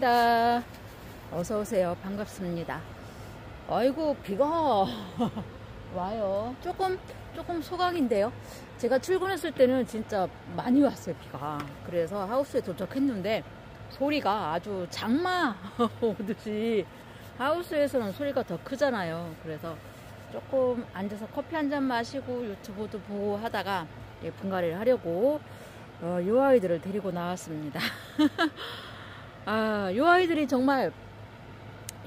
반갑습니다. 어서오세요. 반갑습니다. 아이고, 비가 와요. 조금 소강인데요. 제가 출근했을 때는 진짜 많이 왔어요, 비가. 그래서 하우스에 도착했는데 소리가 아주 장마 오듯이, 하우스에서는 소리가 더 크잖아요. 그래서 조금 앉아서 커피 한 잔 마시고 유튜브도 보고 하다가 분갈이를 하려고 요 아이들을 데리고 나왔습니다. 요 아이들이 정말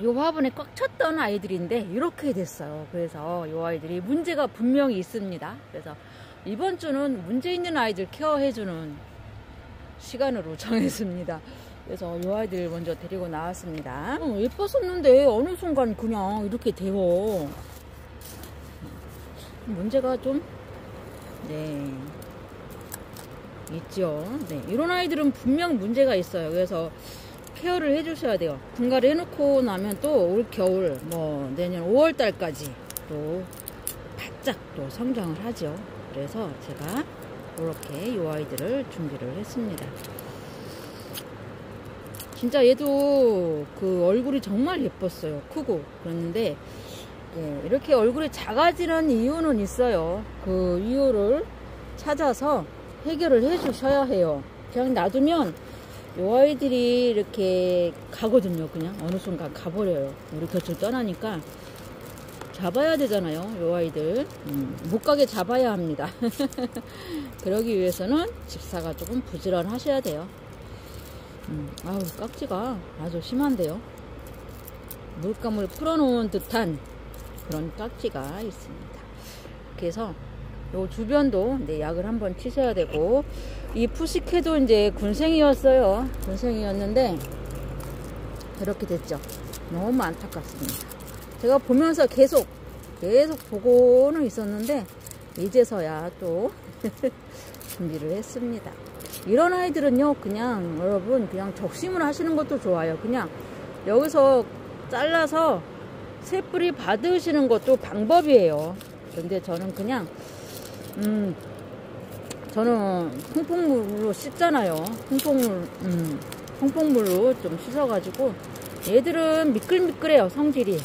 요 화분에 꽉 찼던 아이들인데 이렇게 됐어요. 그래서 요 아이들이 문제가 분명히 있습니다. 그래서 이번 주는 문제 있는 아이들 케어해주는 시간으로 정했습니다. 그래서 요 아이들 먼저 데리고 나왔습니다. 예뻤었는데 어느 순간 그냥 이렇게 돼요. 문제가 좀 있죠. 이런 아이들은 분명 문제가 있어요. 그래서 케어를 해주셔야 돼요. 분갈이 해놓고 나면 또 올 겨울, 내년 5월달까지 또 바짝 또 성장을 하죠. 그래서 제가 이렇게 이 아이들을 준비를 했습니다. 진짜 얘도 그 얼굴이 정말 예뻤어요. 크고 그랬는데 이렇게 얼굴이 작아지는 이유는 있어요. 그 이유를 찾아서 해결을 해 주셔야 해요. 그냥 놔두면 요 아이들이 이렇게 가거든요. 그냥 어느 순간 가버려요. 우리 곁을 떠나니까 잡아야 되잖아요. 요 아이들 못 가게 잡아야 합니다. 그러기 위해서는 집사가 조금 부지런하셔야 돼요. 아우, 깍지가 아주 심한데요. 물감을 풀어놓은 듯한 그런 깍지가 있습니다. 그래서 요 주변도 약을 한번 치셔야 되고, 이 푸시케도 이제 군생이었어요. 군생이었는데 이렇게 됐죠. 너무 안타깝습니다. 제가 보면서 계속 보고는 있었는데 이제서야 또 준비를 했습니다. 이런 아이들은요, 그냥 여러분 그냥 적심을 하시는 것도 좋아요. 그냥 여기서 잘라서 새 뿌리 받으시는 것도 방법이에요. 근데 저는 그냥 저는 퐁퐁물로 씻잖아요. 퐁퐁물로 좀 씻어가지고, 얘들은 미끌미끌해요, 성질이.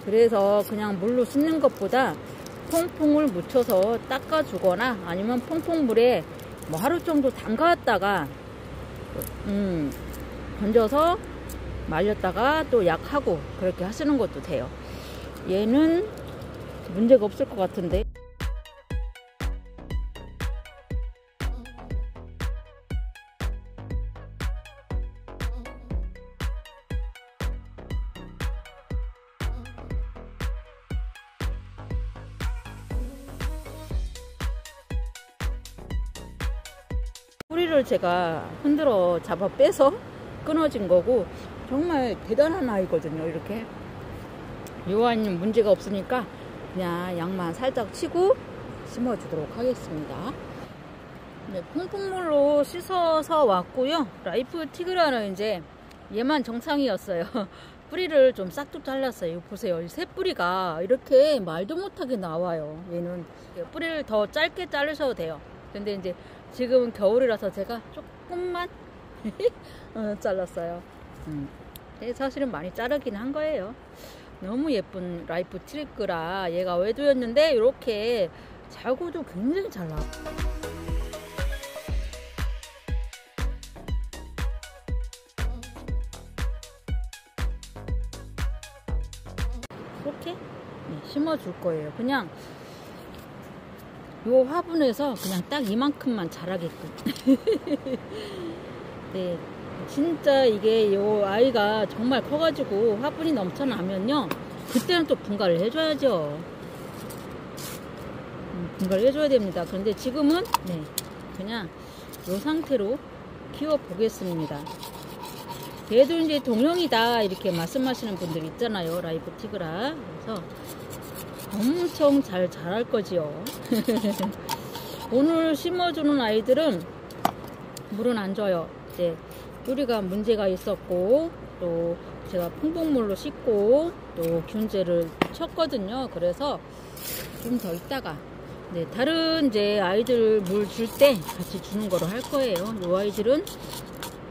그래서 그냥 물로 씻는 것보다 퐁퐁을 묻혀서 닦아주거나 아니면 퐁퐁물에 하루 정도 담갔다가 건져서 말렸다가 또 약하고 그렇게 하시는 것도 돼요. 얘는 문제가 없을 것 같은데. 뿌리를 제가 흔들어 잡아 빼서 끊어진 거고, 정말 대단한 아이거든요. 이렇게 요 아이는 문제가 없으니까 그냥 약만 살짝 치고 심어주도록 하겠습니다. 퐁퐁물로 씻어서 왔고요. 라이프 티그라는 이제 얘만 정상이었어요. 뿌리를 좀 싹둑 잘랐어요. 보세요. 이 새 뿌리가 이렇게 말도 못하게 나와요. 얘는 뿌리를 더 짧게 자르셔도 돼요. 근데 이제 지금은 겨울이라서 제가 조금만 잘랐어요. 사실은 많이 자르긴 한 거예요. 너무 예쁜 라이프 트리크라 얘가 외도였는데 이렇게 자구도 굉장히 잘 나와요. 이렇게 심어줄 거예요. 그냥 요 화분에서 그냥 딱 이만큼만 자라게끔. 진짜 이게 요 아이가 정말 커가지고 화분이 넘쳐나면요, 그때는 또 분갈이를 해줘야죠. 분갈이 해줘야 됩니다. 그런데 지금은 그냥 요 상태로 키워 보겠습니다. 얘도 이제 동형이다 이렇게 말씀하시는 분들 있잖아요. 라이프 티그라. 그래서 엄청 잘 자랄 거지요. 오늘 심어주는 아이들은 물은 안 줘요. 이제 뿌리가 문제가 있었고, 또 제가 퐁퐁물로 씻고 또 균제를 쳤거든요. 그래서 좀 더 있다가 다른 이제 아이들 물 줄 때 같이 주는 거로 할 거예요. 이 아이들은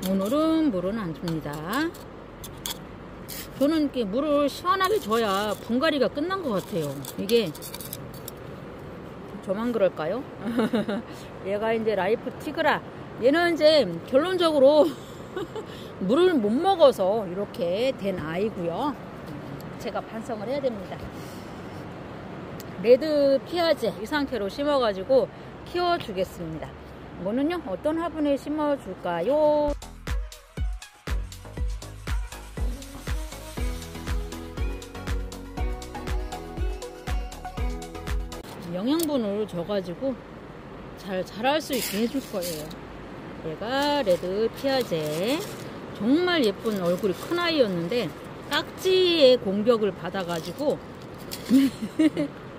오늘은 물은 안 줍니다. 저는 이렇게 물을 시원하게 줘야 분갈이가 끝난 것 같아요. 이게 저만 그럴까요? 얘가 이제 라이프 티그라. 얘는 이제 결론적으로 물을 못 먹어서 이렇게 된 아이고요. 제가 반성을 해야 됩니다. 레드 피아제 이 상태로 심어가지고 키워주겠습니다. 이거는요, 어떤 화분에 심어줄까요? 영양분을 줘가지고 잘 자랄 수 있게 해줄 거예요. 얘가 레드 피아제. 정말 예쁜 얼굴이 큰 아이였는데 깍지의 공격을 받아가지고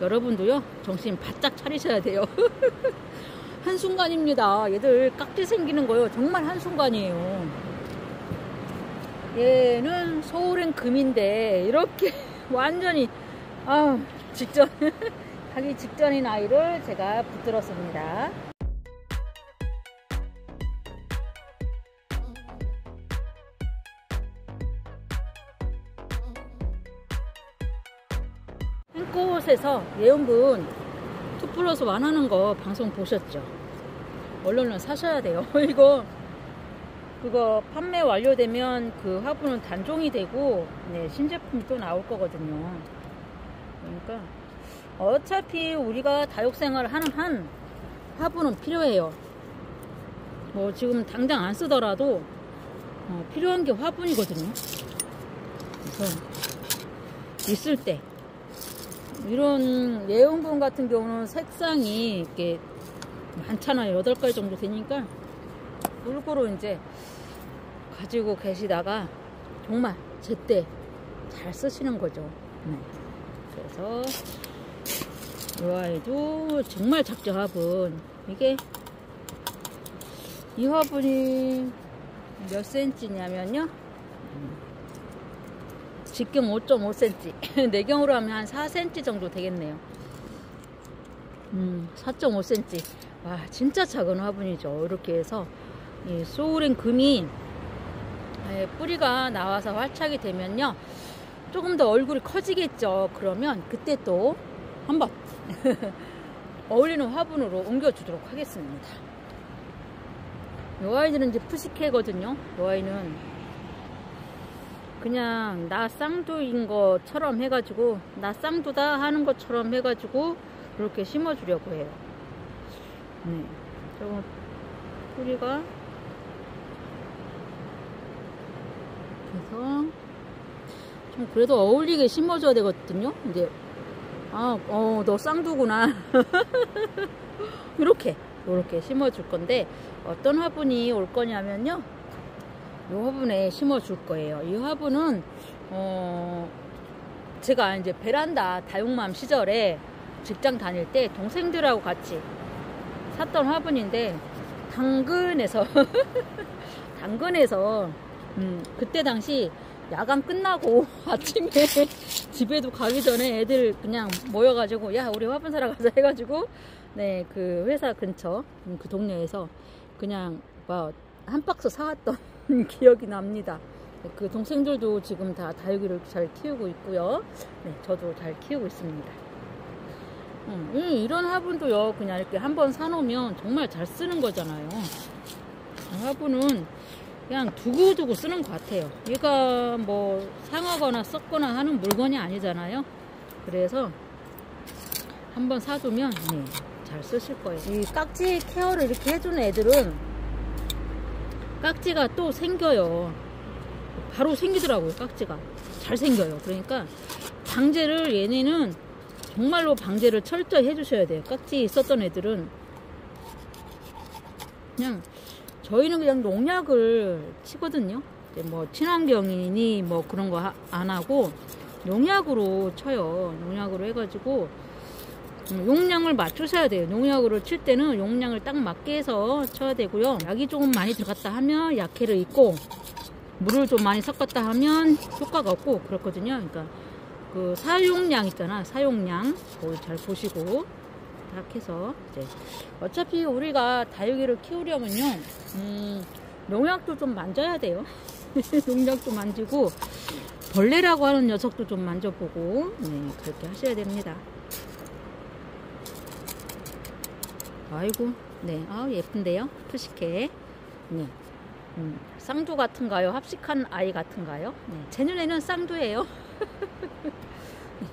여러분도요, 정신 바짝 차리셔야 돼요. 한순간입니다. 얘들 깍지 생기는 거요, 정말 한순간이에요. 얘는 소울앤 금인데 이렇게 완전히 직전 하기 직전인 아이를 제가 붙들었습니다. 한 곳에서 예원분 2+1 하는 거 방송 보셨죠? 얼른 사셔야 돼요. 이거 그거 판매 완료되면 그 화분은 단종이 되고, 네, 신제품이 또 나올 거거든요. 그러니까 어차피 우리가 다육생활을 하는 한 화분은 필요해요. 뭐 지금 당장 안 쓰더라도 필요한 게 화분이거든요. 그래서 있을 때 이런 예온분 같은 경우는 색상이 이렇게 많잖아요. 8가지 정도 되니까 골고루 이제 가지고 계시다가 정말 제때 잘 쓰시는 거죠. 네. 그래서 이 아이도 정말 작죠, 화분. 이 화분이 몇 센치냐면요, 직경 5.5cm, 내경으로 하면 한 4cm 정도 되겠네요. 4.5cm. 와, 진짜 작은 화분이죠. 이렇게 해서 이 소울앤 금이 뿌리가 나와서 활착이 되면요, 조금 더 얼굴이 커지겠죠. 그러면 그때 또 한번 어울리는 화분으로 옮겨주도록 하겠습니다. 이 아이들은 이제 푸시케거든요. 이 아이는 그냥 나 쌍두인 것처럼 해가지고, 나 쌍두다 하는 것처럼 해가지고 이렇게 심어주려고 해요. 네, 조금 뿌리가 그래서 좀 그래도 어울리게 심어줘야 되거든요. 이제 너 쌍두구나. 이렇게 심어줄 건데, 어떤 화분이 올 거냐면요, 이 화분에 심어줄 거예요. 이 화분은 제가 이제 베란다 다육맘 시절에 직장 다닐 때 동생들하고 같이 샀던 화분인데, 당근에서 그때 당시 야간 끝나고 아침에 집에도 가기 전에 애들 그냥 모여가지고, 야, 우리 화분 사러 가자 해가지고, 네, 그 회사 근처 그 동네에서 그냥 한 박스 사왔던 기억이 납니다. 그 동생들도 지금 다 다육이를 잘 키우고 있고요. 네, 저도 잘 키우고 있습니다. 이런 화분도요, 그냥 이렇게 한번 사놓으면 정말 잘 쓰는 거잖아요. 화분은 그냥 두고두고 쓰는 것 같아요. 얘가 뭐 상하거나 썩거나 하는 물건이 아니잖아요. 그래서 한번 사두면 네, 잘 쓰실 거예요. 이 깍지 케어를 이렇게 해주는 애들은 깍지가 또 생겨요. 바로 생기더라고요. 깍지가 잘 생겨요. 그러니까 방제를, 얘네는 정말로 방제를 철저히 해주셔야 돼요. 깍지 있었던 애들은 저희는 그냥 농약을 치거든요. 뭐 친환경이니 뭐 그런 거 안 하고 농약으로 쳐요. 농약으로 해가지고 용량을 맞추셔야 돼요. 농약으로 칠 때는 용량을 딱 맞게 해서 쳐야 되고요. 약이 조금 많이 들어갔다 하면 약해를 있고, 물을 좀 많이 섞었다 하면 효과가 없고 그렇거든요. 그러니까 그 사용량 있잖아, 사용량 그걸 잘 보시고 딱 해서, 이제 어차피 우리가 다육이를 키우려면요, 농약도 좀 만져야 돼요. 농약도 만지고 벌레라고 하는 녀석도 좀 만져보고, 네, 그렇게 하셔야 됩니다. 아이고, 네, 아, 예쁜데요? 푸시케. 네. 쌍두 같은가요? 합식한 아이 같은가요? 네, 제 눈에는 쌍두예요.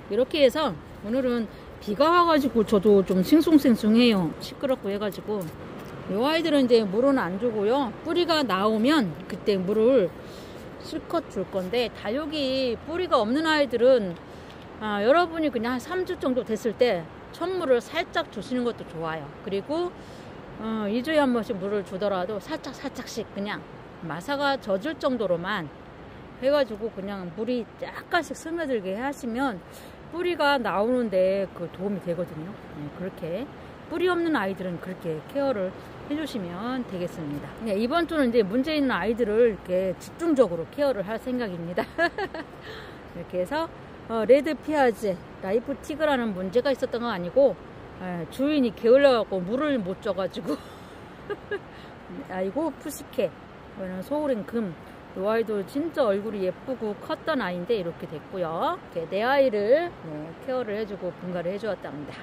이렇게 해서 오늘은 비가 와가지고 저도 좀 싱숭생숭해요. 시끄럽고 해가지고. 이 아이들은 이제 물은 안 주고요. 뿌리가 나오면 그때 물을 실컷 줄 건데, 다육이 뿌리가 없는 아이들은 여러분이 그냥 한 3주 정도 됐을 때 천물을 살짝 주시는 것도 좋아요. 그리고 2주에 한 번씩 물을 주더라도 살짝씩 그냥 마사가 젖을 정도로만 해가지고 그냥 물이 약간씩 스며들게 하시면 뿌리가 나오는데 그 도움이 되거든요. 네, 그렇게 뿌리 없는 아이들은 그렇게 케어를 해주시면 되겠습니다. 네, 이번 주는 이제 문제 있는 아이들을 이렇게 집중적으로 케어를 할 생각입니다. 이렇게 해서 레드 피아제 라이프 티그라는 문제가 있었던 건 아니고, 주인이 게을러갖고 물을 못 줘가지고 아이고 푸시케, 이거는 소울인 금. 이 아이도 진짜 얼굴이 예쁘고 컸던 아이인데 이렇게 됐고요. 이렇게 내 아이를 케어를 해주고 분갈을 해주었답니다.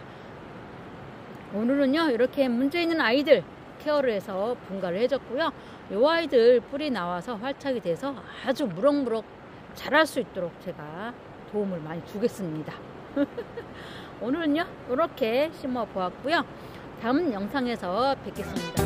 오늘은요 이렇게 문제 있는 아이들 케어를 해서 분갈을 해줬고요. 이 아이들 뿌리 나와서 활착이 돼서 아주 무럭무럭 자랄 수 있도록 제가 도움을 많이 주겠습니다. 오늘은요 이렇게 심어 보았고요. 다음 영상에서 뵙겠습니다.